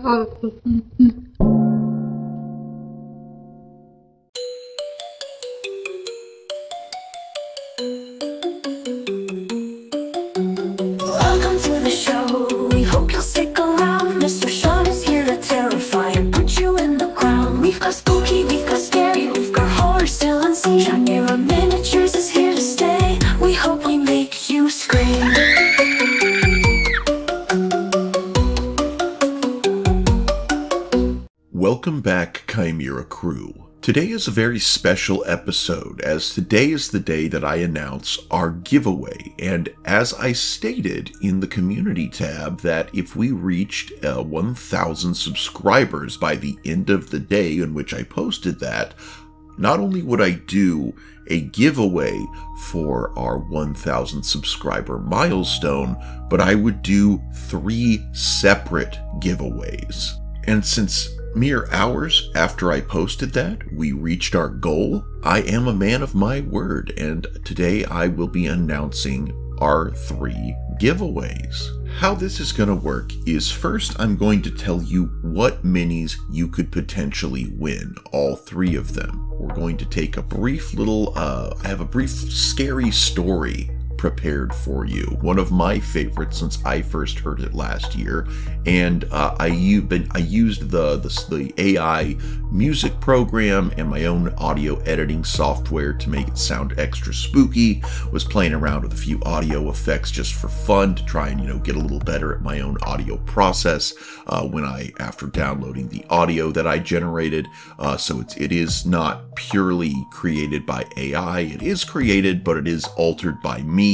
Welcome to the show. We hope you'll stick around. Mr. Sean is here to terrify and put you in the ground. We've got spooky, we've got scary, we've got horror still unseen. Chimera Miniatures is here to stay. We hope we make you scream. Welcome back, Chimera Crew. Today is a very special episode, as today is the day that I announce our giveaway, and as I stated in the community tab that if we reached 1,000 subscribers by the end of the day in which I posted that, not only would I do a giveaway for our 1,000 subscriber milestone, but I would do 3 separate giveaways. And since mere hours after I posted that, we reached our goal, I am a man of my word, and today I will be announcing our 3 giveaways. How this is going to work is, first I'm going to tell you what minis you could potentially win, all 3 of them. We're going to take a brief little, I have a brief scary story prepared for you, one of my favorites since I first heard it last year, and I used the AI music program and my own audio editing software to make it sound extra spooky. Was playing around with a few audio effects just for fun to try and get a little better at my own audio process after downloading the audio that I generated. So it is not purely created by AI. It is created, but it is altered by me.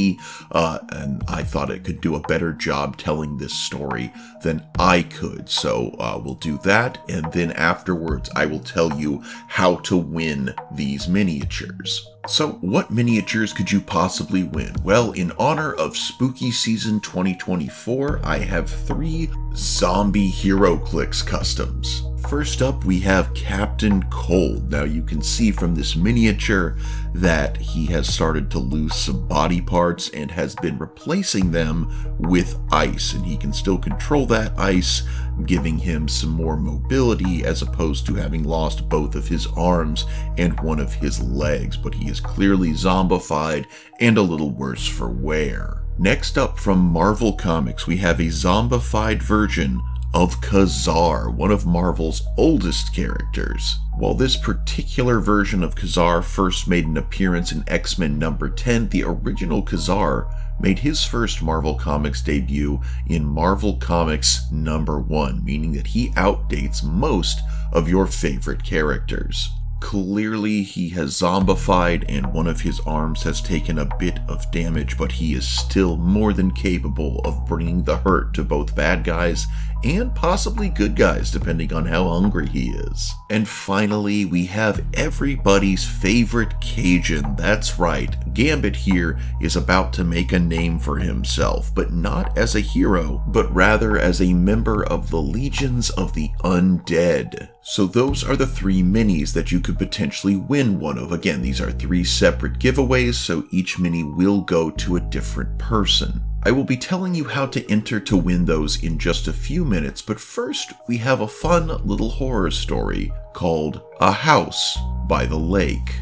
And I thought it could do a better job telling this story than I could. So we'll do that, and then afterwards I will tell you how to win these miniatures. So what miniatures could you possibly win? Well, in honor of Spooky Season 2024, I have 3 Zombie HeroClix customs. First up, we have Captain Cold. Now you can see from this miniature that he has started to lose some body parts and has been replacing them with ice, and he can still control that ice, giving him some more mobility as opposed to having lost both of his arms and one of his legs, but he is clearly zombified and a little worse for wear. Next up, from Marvel Comics, we have a zombified version of Khazar, one of Marvel's oldest characters. While this particular version of Khazar first made an appearance in X-Men number 10, the original Khazar made his first Marvel Comics debut in Marvel Comics number 1, meaning that he outdates most of your favorite characters. Clearly, he has zombified and one of his arms has taken a bit of damage, but he is still more than capable of bringing the hurt to both bad guys and possibly good guys, depending on how hungry he is. And finally, we have everybody's favorite Cajun. That's right, Gambit here is about to make a name for himself, but not as a hero, but rather as a member of the Legions of the Undead. So those are the 3 minis that you could potentially win one of. Again, these are 3 separate giveaways, so each mini will go to a different person. I will be telling you how to enter to win those in just a few minutes, but first we have a fun little horror story called A House by the Lake.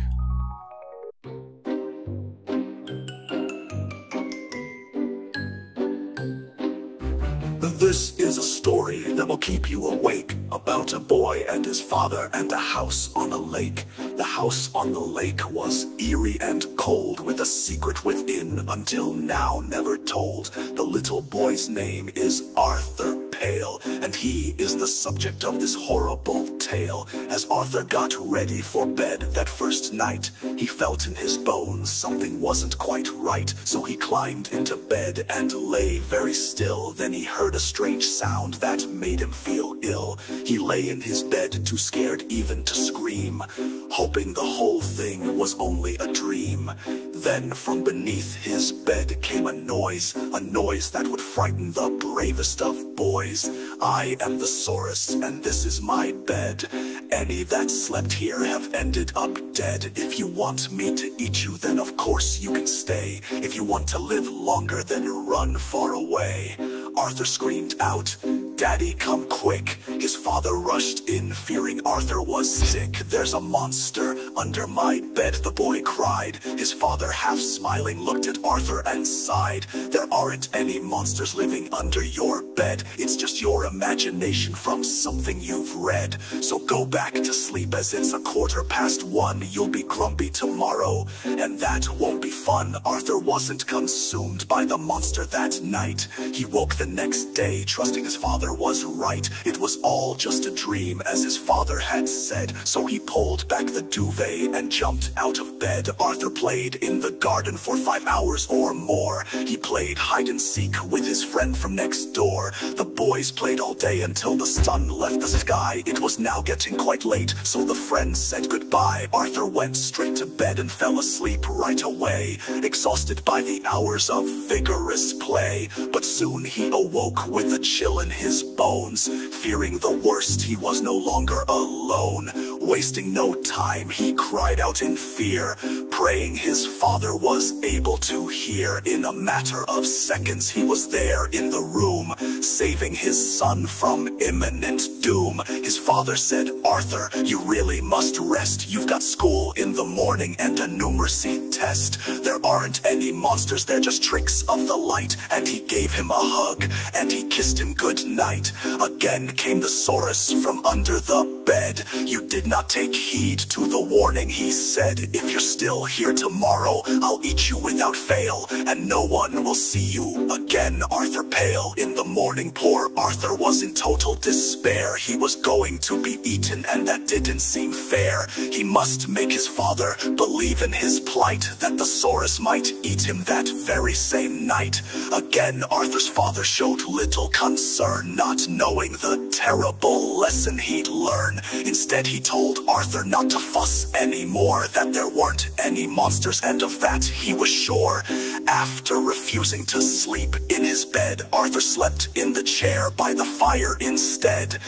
This is a story that will keep you awake, about a boy and his father and a house on a lake. The house on the lake was eerie and cold, with a secret within until now never told. The little boy's name is Arthur Pale, and he is the subject of this horrible tale. As Arthur got ready for bed that first night, he felt in his bones something wasn't quite right. So he climbed into bed and lay very still. Then he heard a strange sound that made him feel ill. He lay in his bed too scared even to scream, hoping the whole thing was only a dream. Then from beneath his bed came a noise that would frighten the bravest of boys. I am the sorest, and this is my bed. Any that slept here have ended up dead. If you want me to eat you, then of course you can stay. If you want to live longer, then run far away. Arthur screamed out, "Daddy, come quick." His father rushed in, fearing Arthur was sick. "There's a monster under my bed," the boy cried. His father, half smiling, looked at Arthur and sighed. "There aren't any monsters living under your bed. It's just your imagination from something you've read. So go back to sleep, as it's 1:15. You'll be grumpy tomorrow, and that won't be fun." Arthur wasn't consumed by the monster that night. He woke the next day, trusting his father was right. It was all just a dream, as his father had said. So he pulled back the duvet and jumped out of bed. Arthur played in the garden for 5 hours or more. He played hide and seek with his friend from next door. The boys played all day until the sun left the sky. It was now getting quite late, so the friends said goodbye. Arthur went straight to bed and fell asleep right away, exhausted by the hours of vigorous play. But soon he awoke with a chill in his bones. Fearing the worst, he was no longer alone. Wasting no time, he cried out in fear, praying his father was able to hear. In a matter of seconds, he was there in the room, saving his son from imminent doom. His father said, "Arthur, you really must rest. You've got school in the morning and a numeracy test. There aren't any monsters, they're just tricks of the light." And he gave him a hug, and he kissed him good night. Again came the Saurus from under the bed. "You did not take heed to the warning," he said. "If you're still here tomorrow, I'll eat you without fail, and no one will see you again." Arthur pale. In the morning, poor Arthur was in total despair. He was going to be eaten, and that didn't seem fair. He must make his father believe in his plight, that the Saurus might eat him that very same night. Again, Arthur's father showed little concern, not knowing the terrible lesson he'd learn. Instead, he told Arthur not to fuss anymore, that there weren't any monsters, and of that he was sure. After refusing to sleep in his bed, Arthur slept in the chair by the fire instead.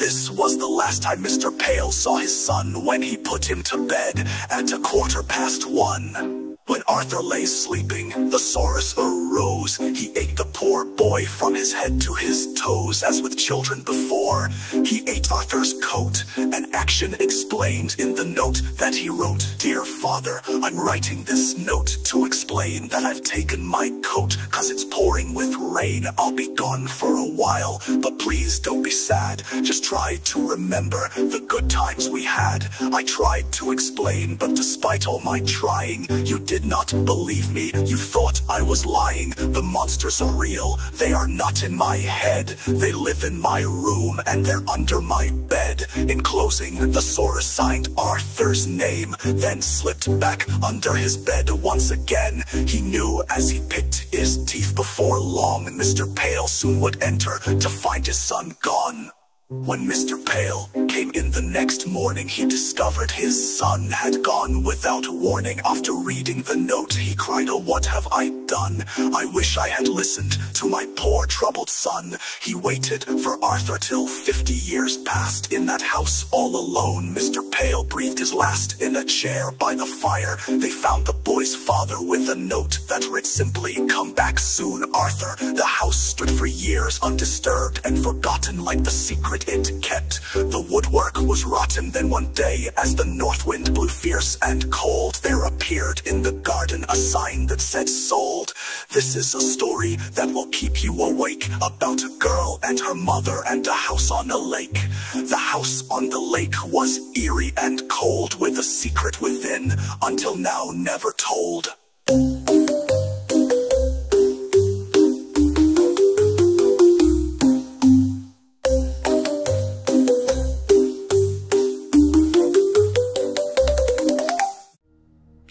This was the last time Mr. Pale saw his son when he put him to bed at 1:15. When Arthur lay sleeping, the Saurus arose. He ate the poor boy from his head to his toes. As with children before, he ate Arthur's coat. An action explained in the note that he wrote. "Dear father, I'm writing this note to explain that I've taken my coat, 'cause it's pouring with rain. I'll be gone for a while, but please don't be sad. Just try to remember the good times we had." I tried to explain, but despite all my trying, you did not believe me. You thought I was lying. The monsters are real. They are not in my head. They live in my room, and they're under my bed. In closing, the Saurus signed Arthur's name, then slipped back under his bed once again. He knew as he picked his teeth before long, Mr. Pale soon would enter to find his son gone. When Mr. Pale came in the next morning, he discovered his son had gone without warning. After reading the note, he cried, "Oh, what have I done? I wish I had listened to my poor troubled son." He waited for Arthur till 50 years passed. In that house all alone, Mr. Pale breathed his last in a chair by the fire. They found the boy's father with a note that read simply, "Come back soon, Arthur." The house stood for years undisturbed and forgotten, like the secret it kept. The woodwork was rotten. Then one day, as the north wind blew fierce and cold, there appeared in the garden a sign that said "Sold." This is a story that will keep you awake, about a girl and her mother and a house on a lake. The house on the lake was eerie and cold, with a secret within, until now never told.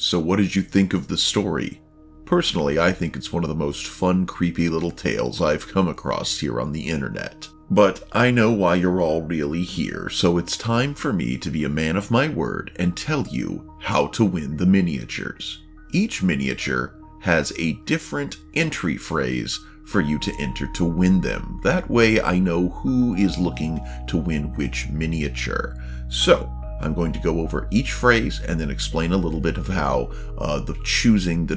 So what did you think of the story? Personally, I think it's one of the most fun, creepy little tales I've come across here on the internet. But I know why you're all really here, so it's time for me to be a man of my word and tell you how to win the miniatures. Each miniature has a different entry phrase for you to enter to win them. That way I know who is looking to win which miniature. So, I'm going to go over each phrase and then explain a little bit of how the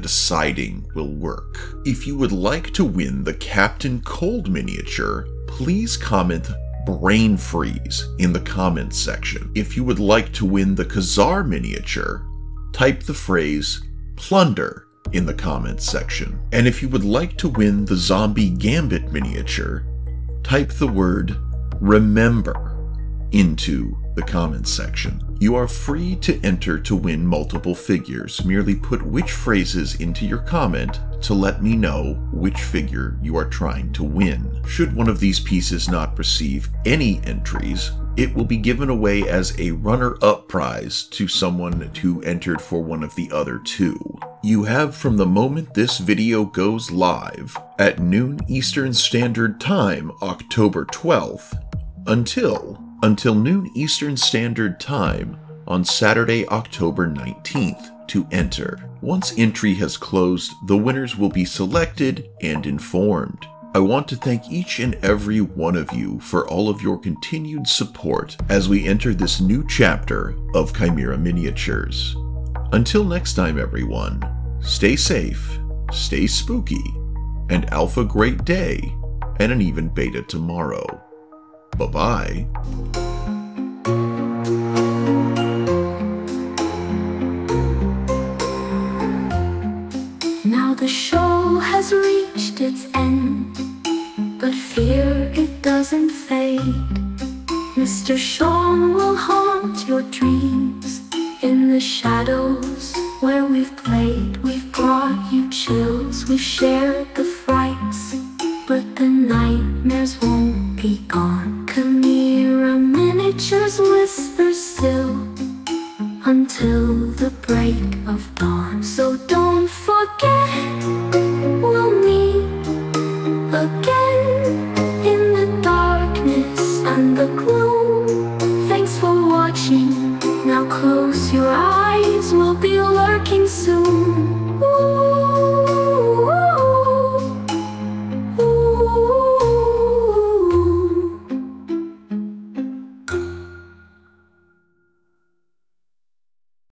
deciding will work. If you would like to win the Captain Cold miniature, please comment brain freeze in the comments section. If you would like to win the Khazar miniature, type the phrase plunder in the comments section. And if you would like to win the Zombie Gambit miniature, type the word remember into the comments section. You are free to enter to win multiple figures. Merely put which phrases into your comment to let me know which figure you are trying to win. Should one of these pieces not receive any entries, it will be given away as a runner-up prize to someone who entered for one of the other two. You have from the moment this video goes live at noon Eastern Standard Time, October 12th, until noon Eastern Standard Time on Saturday, October 19th to enter. Once entry has closed, the winners will be selected and informed. I want to thank each and every one of you for all of your continued support as we enter this new chapter of Chimera Miniatures. Until next time, everyone, stay safe, stay spooky, and alpha great day, and an even beta tomorrow. Bye-bye. Now the show has reached its end, but fear it doesn't fade. Mr. Seaon will haunt your dreams in the shadows where we've played. We've brought you chills, we've shared the frights, but the nightmares won't be gone. Chimera Miniatures whisper still until the break of dawn. So don't forget, we'll meet again in the darkness and the gloom. Thanks for watching. Now close your eyes, we'll be lurking soon.